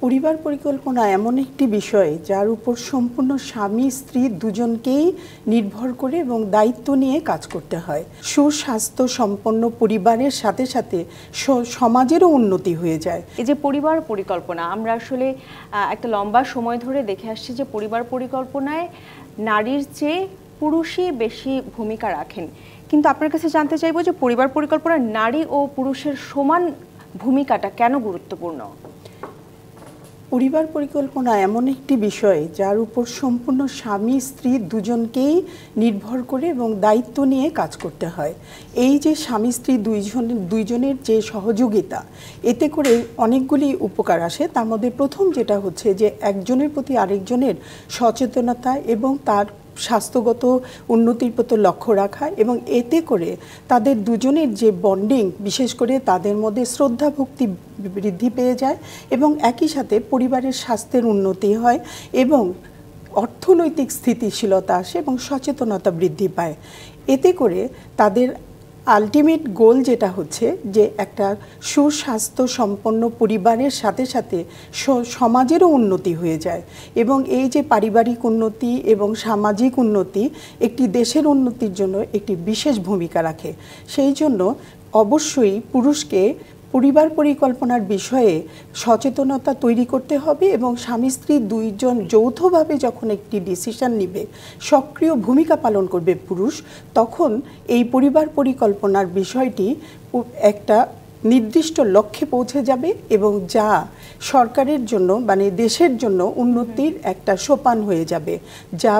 পরিবার পরিকল্পনা এমন একটি বিষয় যার উপর সম্পূর্ণ স্বামী স্ত্রী দুজনকেই নির্ভর করে এবং দায়িত্ব নিয়ে কাজ করতে হয়। সুস্বাস্থ্য সম্পন্ন পরিবারের সাথে সাথে সমাজেরও উন্নতি হয়ে যায়। এই যে পরিবার পরিকল্পনা, আমরা আসলে একটা লম্বা সময় ধরে দেখে আসছি যে পরিবার পরিকল্পনায় নারীর চেয়ে পুরুষই বেশি ভূমিকা রাখেন। কিন্তু আপনার কাছে জানতে চাইবো যে পরিবার পরিকল্পনায় নারী ও পুরুষের সমান ভূমিকাটা কেন গুরুত্বপূর্ণ? পরিবার পরিকল্পনা এমন একটি বিষয় যার উপর সম্পূর্ণ স্বামী স্ত্রী দুজনকেই নির্ভর করে এবং দায়িত্ব নিয়ে কাজ করতে হয়। এই যে স্বামী স্ত্রী দুইজনের যে সহযোগিতা, এতে করে অনেকগুলি উপকার আসে। তার মধ্যে প্রথম যেটা হচ্ছে যে একজনের প্রতি আরেকজনের সচেতনতা এবং তার স্বাস্থ্যগত উন্নতির প্রতি লক্ষ্য রাখা, এবং এতে করে তাদের দুজনের যে বন্ডিং, বিশেষ করে তাদের মধ্যে শ্রদ্ধা ভক্তি বৃদ্ধি পেয়ে যায় এবং একই সাথে পরিবারের স্বাস্থ্যের উন্নতি হয় এবং অর্থনৈতিক স্থিতিশীলতা আসে এবং সচেতনতা বৃদ্ধি পায়। এতে করে তাদের আলটিমেট গোল যেটা হচ্ছে যে একটা সুস্বাস্থ্য সম্পন্ন পরিবারের সাথে সাথে সমাজেরও উন্নতি হয়ে যায় এবং এই যে পারিবারিক উন্নতি এবং সামাজিক উন্নতি একটি দেশের উন্নতির জন্য একটি বিশেষ ভূমিকা রাখে। সেই জন্য অবশ্যই পুরুষকে পরিবার পরিকল্পনার বিষয়ে সচেতনতা তৈরি করতে হবে এবং স্বামী স্ত্রী দুইজন যৌথভাবে যখন একটি ডিসিশন নেবে, সক্রিয় ভূমিকা পালন করবে পুরুষ, তখন এই পরিবার পরিকল্পনার বিষয়টি একটা নির্দিষ্ট লক্ষ্যে পৌঁছে যাবে এবং যা সরকারের জন্য মানে দেশের জন্য উন্নতির একটা সোপান হয়ে যাবে, যা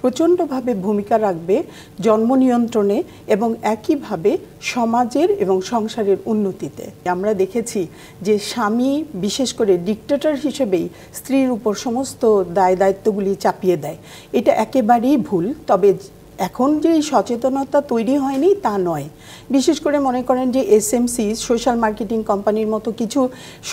প্রচণ্ডভাবে ভূমিকা রাখবে জন্ম নিয়ন্ত্রণে এবং একইভাবে সমাজের এবং সংসারের উন্নতিতে। আমরা দেখেছি যে স্বামী বিশেষ করে ডিক্টেটর হিসেবেই স্ত্রীর উপর সমস্ত দায় দায়িত্বগুলি চাপিয়ে দেয়। এটা একেবারেই ভুল। তবে এখন যে সচেতনতা তৈরি হয়নি তা নয়। বিশেষ করে মনে করেন যে এসএমসি, সোশ্যাল মার্কেটিং কোম্পানির মতো কিছু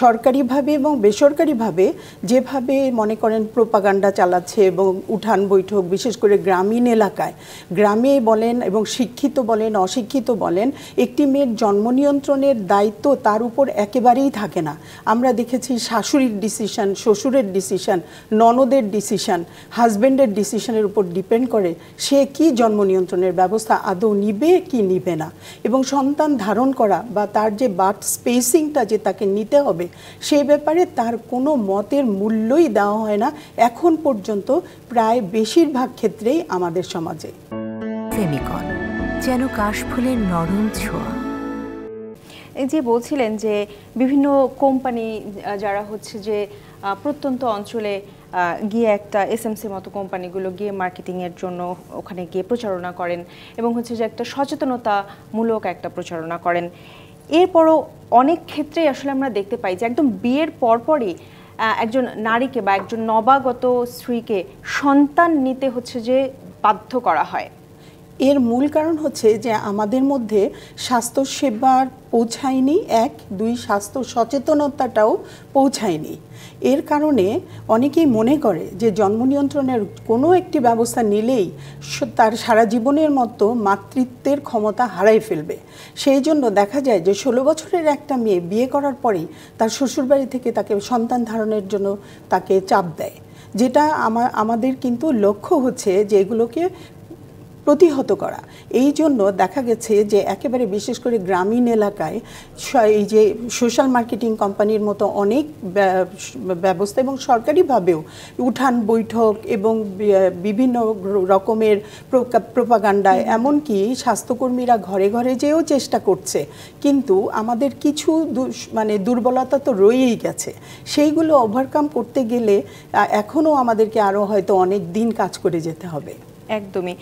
সরকারিভাবে এবং বেসরকারিভাবে যেভাবে মনে করেন প্রোপাগান্ডা চালাচ্ছে এবং উঠান বৈঠক, বিশেষ করে গ্রামীণ এলাকায়, গ্রামে বলেন এবং শিক্ষিত বলেন অশিক্ষিত বলেন, একটি মেয়ের জন্ম নিয়ন্ত্রণের দায়িত্ব তার উপর একেবারেই থাকে না। আমরা দেখেছি শাশুড়ির ডিসিশন, শ্বশুরের ডিসিশন, ননদের ডিসিশন, হাজব্যান্ডের ডিসিশনের উপর ডিপেন্ড করে সে কি জন্ম নিয়ন্ত্রণের ব্যবস্থা আদৌ নিবে কি নিবে না, এবং সন্তান ধারণ করা বা তার যে বার্থ স্পেসিংটা যে তাকে নিতে হবে সেই ব্যাপারে তার কোনো মতের মূল্যই দেওয়া হয় না এখন পর্যন্ত, প্রায় বেশিরভাগ ক্ষেত্রেই আমাদের সমাজে। ফেমিকন, যেন কাশফুলের নরম ছোঁয়া। এই যে বলছিলেন যে বিভিন্ন কোম্পানি যারা হচ্ছে যে প্রত্যন্ত অঞ্চলে গিয়ে একটা এসএমসির মতো কোম্পানিগুলো গিয়ে মার্কেটিংয়ের জন্য ওখানে গিয়ে প্রচারণা করেন এবং হচ্ছে যে একটা সচেতনতামূলক একটা প্রচারণা করেন। এরপরও অনেক ক্ষেত্রেই আসলে আমরা দেখতে পাই যে একদম বিয়ের পরপরই একজন নারীকে বা একজন নবাগত স্ত্রীকে সন্তান নিতে হচ্ছে যে বাধ্য করা হয়। এর মূল কারণ হচ্ছে যে আমাদের মধ্যে স্বাস্থ্যসেবার পৌঁছায়নি, এক, দুই, স্বাস্থ্য সচেতনতাটাও পৌঁছায়নি। এর কারণে অনেকেই মনে করে যে জন্ম নিয়ন্ত্রণের কোনো একটি ব্যবস্থা নিলেই তার সারা জীবনের মতো মাতৃত্বের ক্ষমতা হারাই ফেলবে। সেই জন্য দেখা যায় যে 16 বছরের একটা মেয়ে বিয়ে করার পরেই তার শ্বশুরবাড়ি থেকে তাকে সন্তান ধারণের জন্য তাকে চাপ দেয়, যেটা আমাদের কিন্তু লক্ষ্য হচ্ছে যে এগুলোকে প্রতিহত করা। এই জন্য দেখা গেছে যে একেবারে বিশেষ করে গ্রামীণ এলাকায় এই যে সোশ্যাল মার্কেটিং কোম্পানির মতো অনেক ব্যবস্থা এবং সরকারিভাবেও উঠান বৈঠক এবং বিভিন্ন রকমের প্রোপাগান্ডায়, এমনকি স্বাস্থ্যকর্মীরা ঘরে ঘরে যেও চেষ্টা করছে, কিন্তু আমাদের কিছু দুর্বলতা তো রয়েই গেছে। সেইগুলো ওভারকাম করতে গেলে এখনও আমাদেরকে আরও হয়তো অনেক দিন কাজ করে যেতে হবে। একদমই।